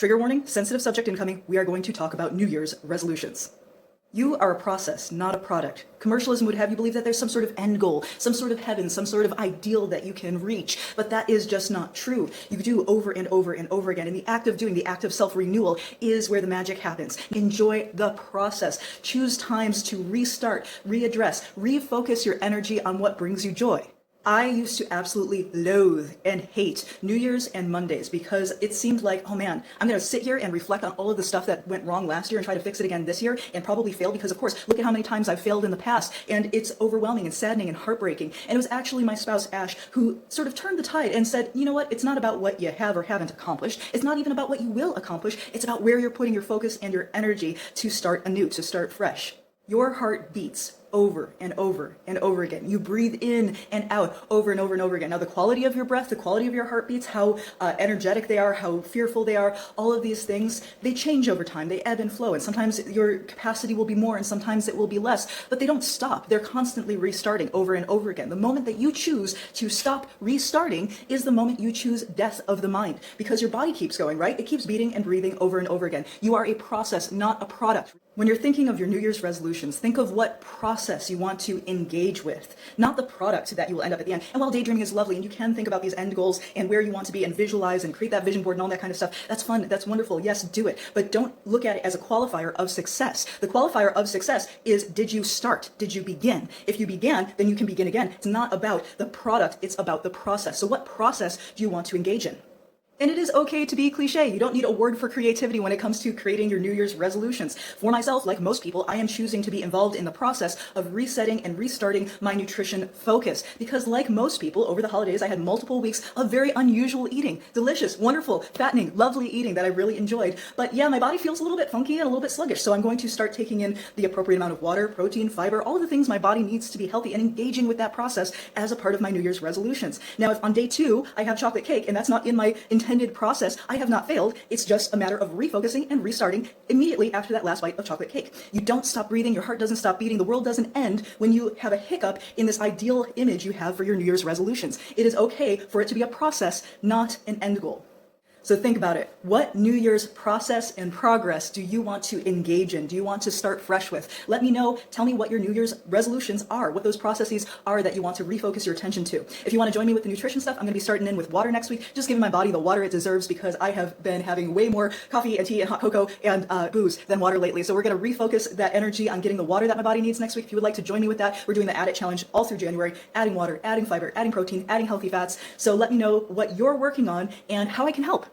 Trigger warning, sensitive subject incoming. We are going to talk about New Year's resolutions. You are a process, not a product. Commercialism would have you believe that there's some sort of end goal, some sort of heaven, some sort of ideal that you can reach, but that is just not true. You do over and over and over again, and the act of doing, the act of self-renewal is where the magic happens. Enjoy the process. Choose times to restart, readdress, refocus your energy on what brings you joy. I used to absolutely loathe and hate New Year's and Mondays because it seemed like, oh man, I'm going to sit here and reflect on all of the stuff that went wrong last year and try to fix it again this year and probably fail because, of course, look at how many times I've failed in the past, and it's overwhelming and saddening and heartbreaking. And it was actually my spouse, Ash, who sort of turned the tide and said, you know what, it's not about what you have or haven't accomplished. It's not even about what you will accomplish. It's about where you're putting your focus and your energy to start anew, to start fresh. Your heart beats over and over and over again. You breathe in and out over and over and over again. Now, the quality of your breath, the quality of your heartbeats, how energetic they are, how fearful they are, all of these things, they change over time. They ebb and flow. And sometimes your capacity will be more and sometimes it will be less, but they don't stop. They're constantly restarting over and over again. The moment that you choose to stop restarting is the moment you choose death of the mind, because your body keeps going, right? It keeps beating and breathing over and over again. You are a process, not a product. When you're thinking of your New Year's resolutions, think of what process you want to engage with, not the product that you will end up at the end. And while daydreaming is lovely and you can think about these end goals and where you want to be and visualize and create that vision board and all that kind of stuff, that's fun, that's wonderful, yes, do it. But don't look at it as a qualifier of success. The qualifier of success is, did you start? Did you begin? If you began, then you can begin again. It's not about the product, it's about the process. So what process do you want to engage in? And it is okay to be cliche. You don't need a word for creativity when it comes to creating your New Year's resolutions. For myself, like most people, I am choosing to be involved in the process of resetting and restarting my nutrition focus. Because like most people, over the holidays, I had multiple weeks of very unusual eating. Delicious, wonderful, fattening, lovely eating that I really enjoyed. But yeah, my body feels a little bit funky and a little bit sluggish. So I'm going to start taking in the appropriate amount of water, protein, fiber, all of the things my body needs to be healthy, and engaging with that process as a part of my New Year's resolutions. Now, if on day 2, I have chocolate cake, and that's not in my intended process, I have not failed. It's just a matter of refocusing and restarting immediately after that last bite of chocolate cake. You don't stop breathing, your heart doesn't stop beating, the world doesn't end when you have a hiccup in this ideal image you have for your New Year's resolutions. It is okay for it to be a process, not an end goal. So think about it. What New Year's process and progress do you want to engage in? Do you want to start fresh with? Let me know. Tell me what your New Year's resolutions are, what those processes are that you want to refocus your attention to. If you want to join me with the nutrition stuff, I'm going to be starting in with water next week, just giving my body the water it deserves because I have been having way more coffee and tea and hot cocoa and booze than water lately. So we're going to refocus that energy on getting the water that my body needs next week. If you would like to join me with that, we're doing the Add It Challenge all through January, adding water, adding fiber, adding protein, adding healthy fats. So let me know what you're working on and how I can help.